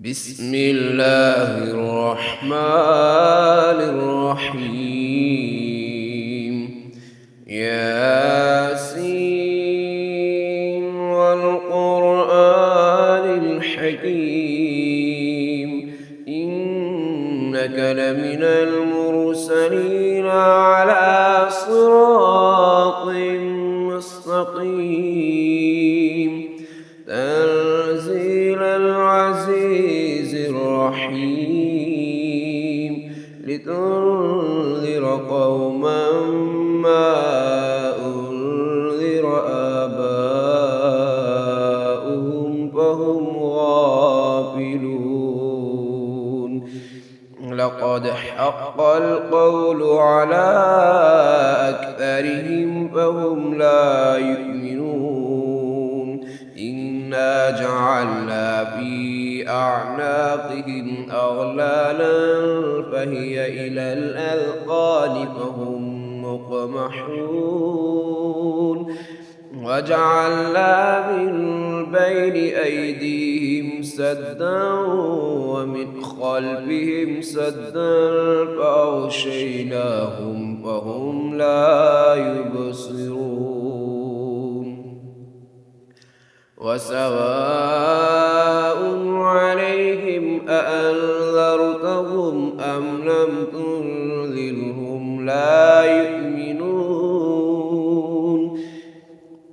بسم الله الرحمن الرحيم. ياسين والقرآن الحكيم إنك لمن المرسلين على صراط مستقيم تنزيل العزيز الرحيم لتنذر قوما ما أنذر آباؤهم فهم غافلون. لقد حق القول على أكثرهم فهم لا يؤمنون. إنا جعلنا في أعناقهم أغلالا فهي إلى الأذقان فهم مقمحون. وجعلنا من بين أيديهم سدا ومن خلفهم سدا فأغشيناهم فهم لا يبصرون. وسواء عليهم أأنذرتهم أم لم تنذرهم لا يؤمنون.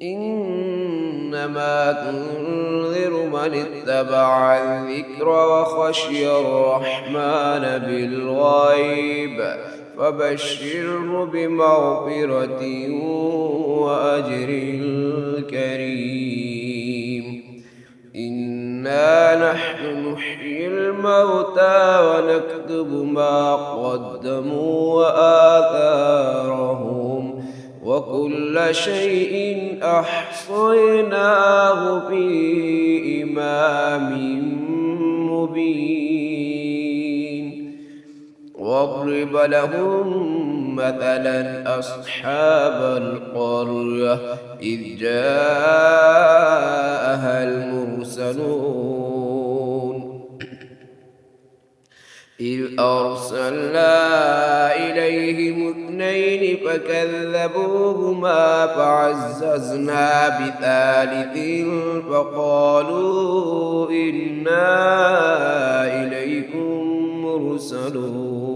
إنما تنذر من اتبع الذكر وخشي الرحمن بالغيب فبشره بمغفرة وأجر كريم. إنا نحن نحيي الموتى ونكتب ما قدموا وآثارهم وكل شيء أحصيناه في إمام مبين. واضرب لهم مثلا أصحاب القرية إذ جاءها المرسلون إذ أرسلنا إليهم اثنين فكذبوهما فعززنا بثالث فقالوا إنا إليكم مرسلون.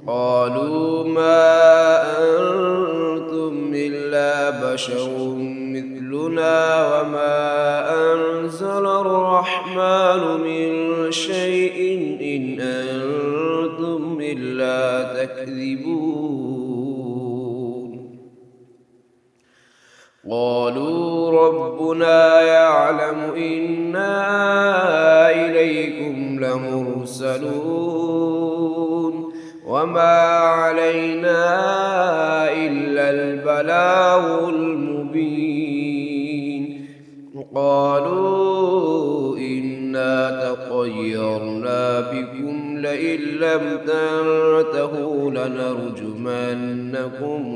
قالوا ما أنتم إلا بشر مثلنا وما أنزل الرحمن من شيء إن أنتم إلا تكذبون. قالوا ربنا يعلم إنا إليكم لمرسلون وما علينا إلا البلاغ المبين. قالوا إنا تطيرنا بكم لئن لم تنتهوا لنرجمنكم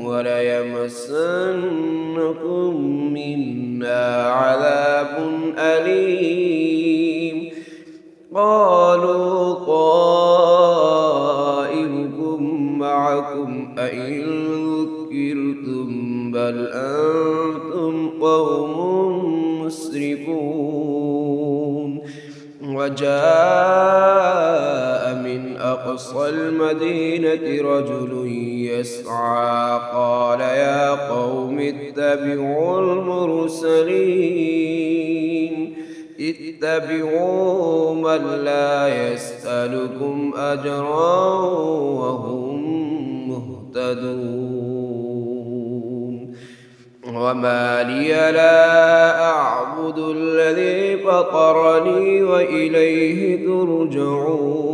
وليمسنكم منا عذاب أليم. قالوا طائركم معكم أئن ذكرتم بل أنتم قوم مسرفون. وجاء من أقصى المدينة رجل يسعى قال يا قوم اتبعوا المرسلين اتبعوا من لا يسألكم أجرا وهم مهتدون. وما لي لا أعبد الذي فطرني وإليه ترجعون.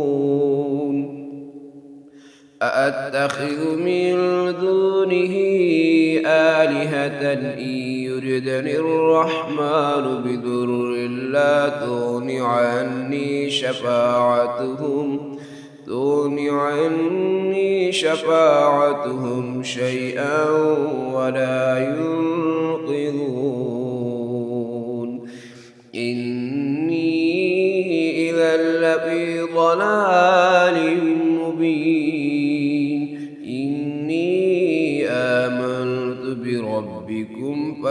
أأتخذ من دونه آلهة إن يردني الرحمن بضر لا تغن عني شفاعتهم شيئا ولا ينقذون. إني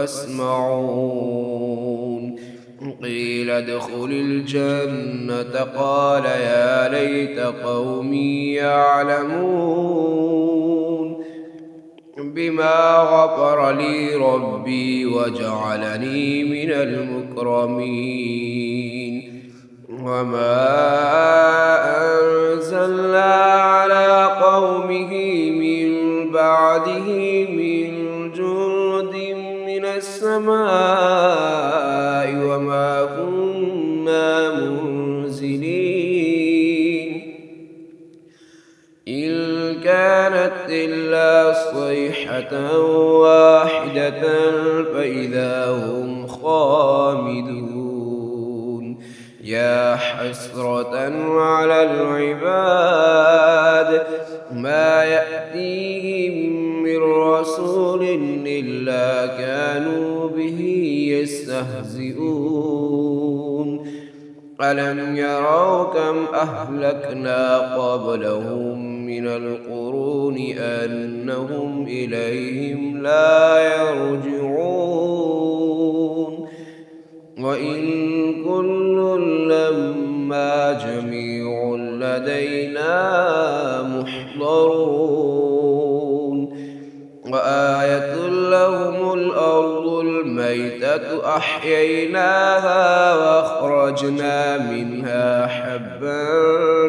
فاسمعون قيل ادخل الجنة قال يا ليت قومي يعلمون بما غفر لي ربي وجعلني من المكرمين وما أنزلنا على قومه من بعده من جند من السماء وما كنا منزلين إن كانت إلا صيحة واحدة فإذا هم خامدون يا حسرة على العباد ما يأتيهم من رسول إلا كانوا به يستهزئون ألم يروا كم أهلكنا قبلهم من القرون أنهم إليهم لا يرجعون وإن كل لما جميع لدينا محضرون وآية لهم الأرض الميتة أحييناها وأخرجنا منها حبا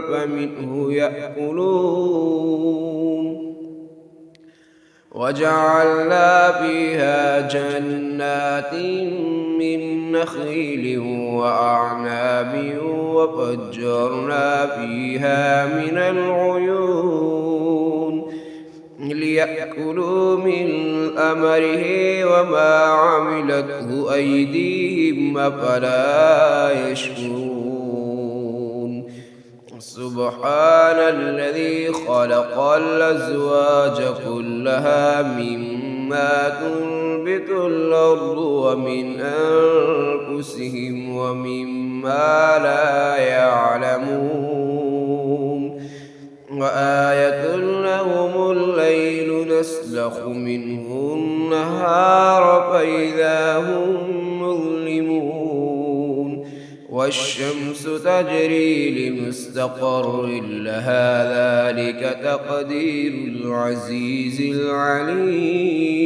فمنه يأكلون وجعلنا فيها جنات من نخيل وأعناب وفجرنا فيها من العيون ليأكلوا من أمره وما عملته أيديهم أفلا يشكرون سبحان الذي خلق الأزواج كلها مما تنبت الأرض ومن أنفسهم ومما لا يعلمون وآية لهم الليل نسلخ منه النهار فإذا هم مظلمون والشمس تجري لمستقر لها ذلك تقدير العزيز العليم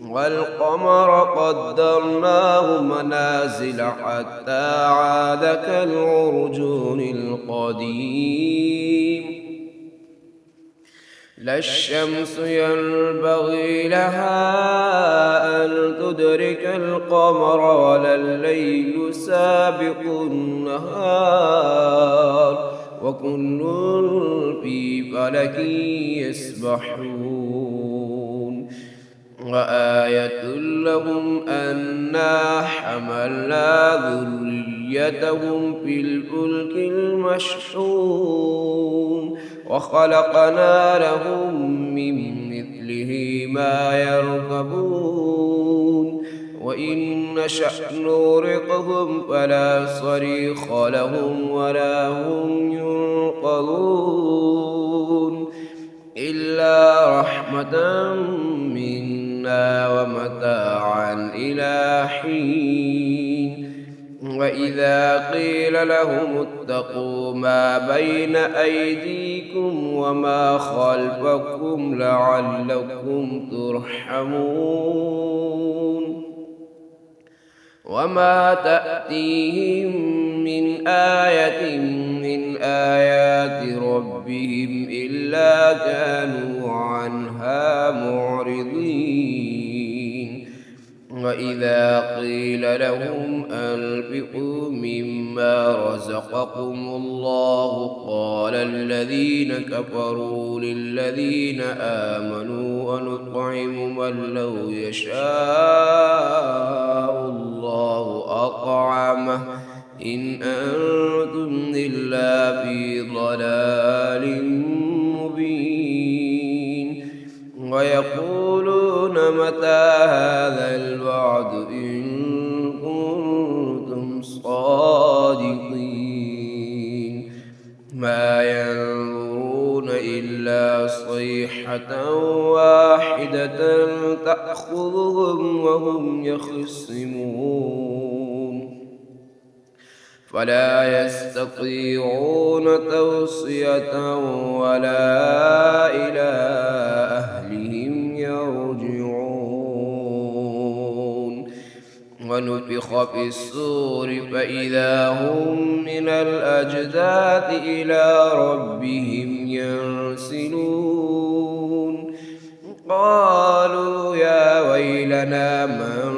والقمر قدرناه منازل حتى عاد كالعرجون القديم لا الشمس ينبغي لها أن تدرك القمر ولا الليل سابق النهار وكل في فلك يسبحون وآية لهم أنا حملنا ذريتهم في الفلك المشحون وخلقنا لهم من مثله ما يركبون وإن نشأ نغرقهم فلا صريخ لهم ولا هم ينقذون إلا رحمة منا ومتاعا إلى حين وإذا قيل لهم اتقوا ما بين أيديكم وما خلفكم لعلكم ترحمون وما تأتيهم من آية من آيات ربهم إلا كانوا عنها معرضين وإذا قيل لهم أنفقوا مما رزقكم الله قال الذين كفروا للذين آمنوا ونطعم من لو يشاء الله أطعمه إن أنتم إلا في ضلال مبين ويقولون متى هذا الوعد إن كنتم صادقين ما ينظرون إلا صيحة واحدة تأخذهم وهم فلا يستطيعون توصية ولا إلى أهلهم يرجعون. ونفخ في الصور فإذا هم من الأجداث إلى ربهم ينسلون. قالوا يا ويلنا من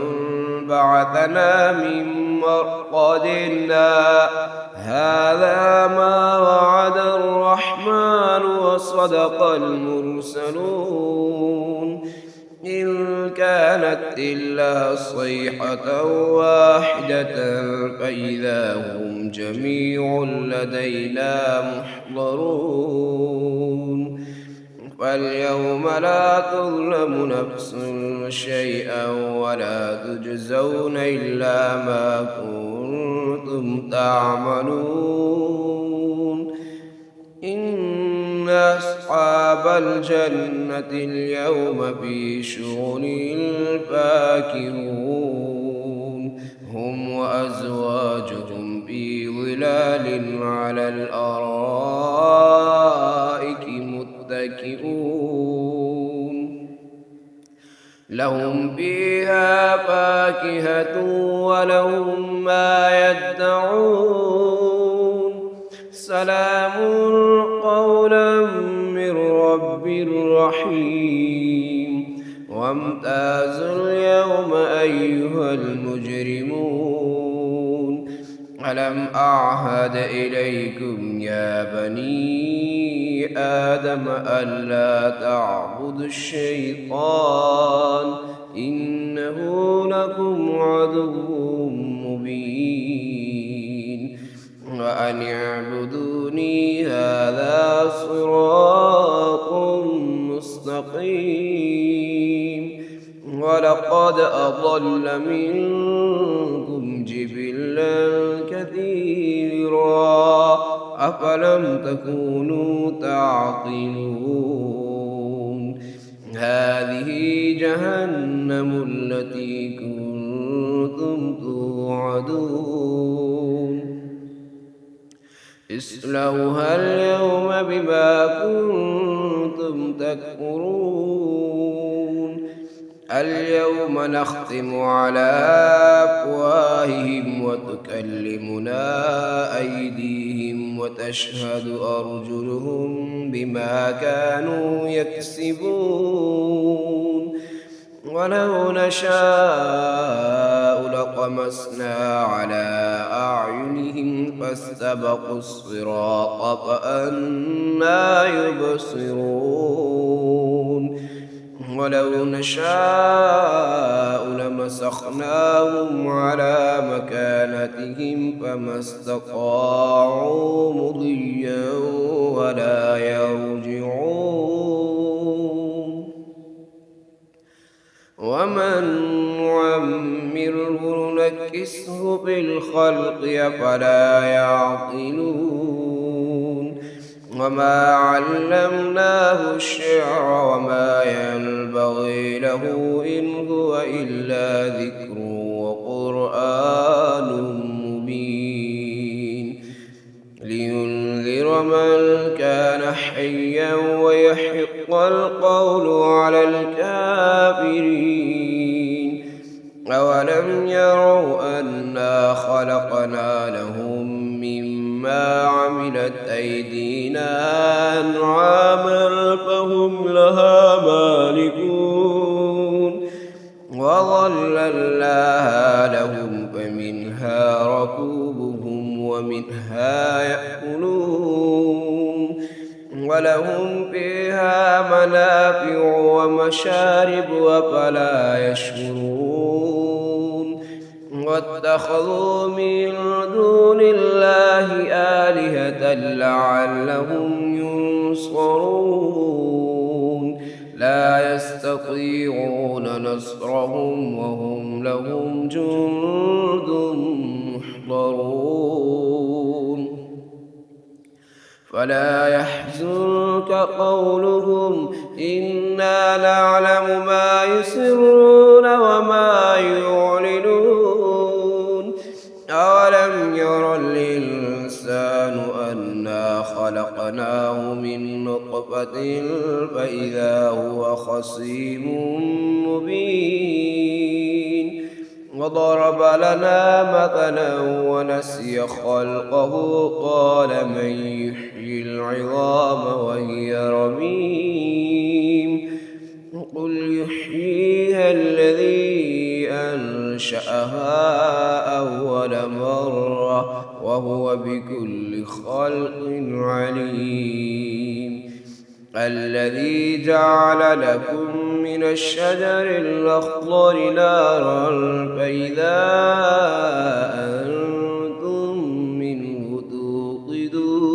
بعثنا من مرقدنا هذا ما وعد الرحمن وصدق المرسلون. إن كانت إلا صيحة واحدة فإذا هم جميع لدينا محضرون. فاليوم لا تظلم نفس شيئا ولا تجزون إلا ما كنتم تعملون. إن أصحاب الجنة اليوم في شغل فاكهون هم وأزواجهم في ظلال على الأرائك متكئون لهم فيها فاكهة ولهم ما يدعون. سلام قولا من رب رحيم. وامتازوا اليوم أيها المجرمون. ألم أعهد إليكم يا بني آدم ألا تعبدوا الشيطان إنه لكم عدو مبين. وأن اعبدوني هذا صراط مستقيم. ولقد أضل منكم جبلا كثيرا أفلم تكونوا تعقلون. هذه جهنم التي كنتم توعدون اصلوها اليوم بما كنتم تكفرون. اليوم نختم على أفواههم وتكلمنا أيديهم وتشهد أرجلهم بما كانوا يكسبون. ولو نشاء لطمسنا على أعينهم فاستبقوا الصراط فأنى يبصرون. ولو نشاء لمسخناهم على مكانتهم فما استطاعوا مضيا ولا يرجعون. ومن نعمره نكسه في الخلق أفلا يعقلون. وما علمناه الشعر وما ينبغي له إن هو إلا ذكر وقرآن مبين. لينذر من كان حيا ويحق القول على الكافرين. أولم يروا أنا خلقنا لهم مما عملت أيدينا أنعاما فهم لها مالكون. وظللناها لهم فمنها ركوبهم ومنها يأكلون. ولهم فيها منافع ومشارب أفلا يشكرون. واتخذوا من دون الله آلهة لعلهم ينصرون. لا يستطيعون نصرهم وهم لهم جند محضرون. فلا يحزنك قولهم إنا نعلم ما يسرون وما يعلنون. أولم يرى الإنسان أنا خلقناه من نطفة فإذا هو خصيم مبين وضرب لنا مثلا ونسي خلقه قال من يحيي العظام وهي رميم قل يحييها الذي أنشأها أول مرة وهو بكل خلق عليم الذي جعل لكم من الشجر الأخضر نارا فإذا أنتم منه توقدون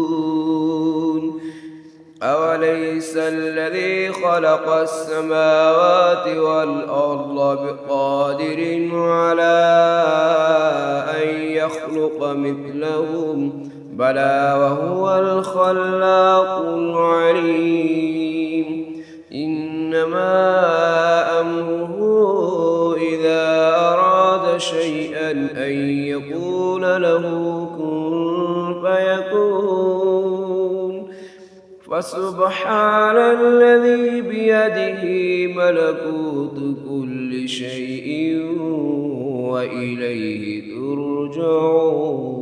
أوليس الذي خلق السماوات والأرض بقادر على أن يخلق مثلهم بلى وهو الخلاق العليم إنما أمره إذا أراد شيئا أن يقول له كن فيكون فسبحان الذي بيده ملكوت كل شيء وإليه ترجعون.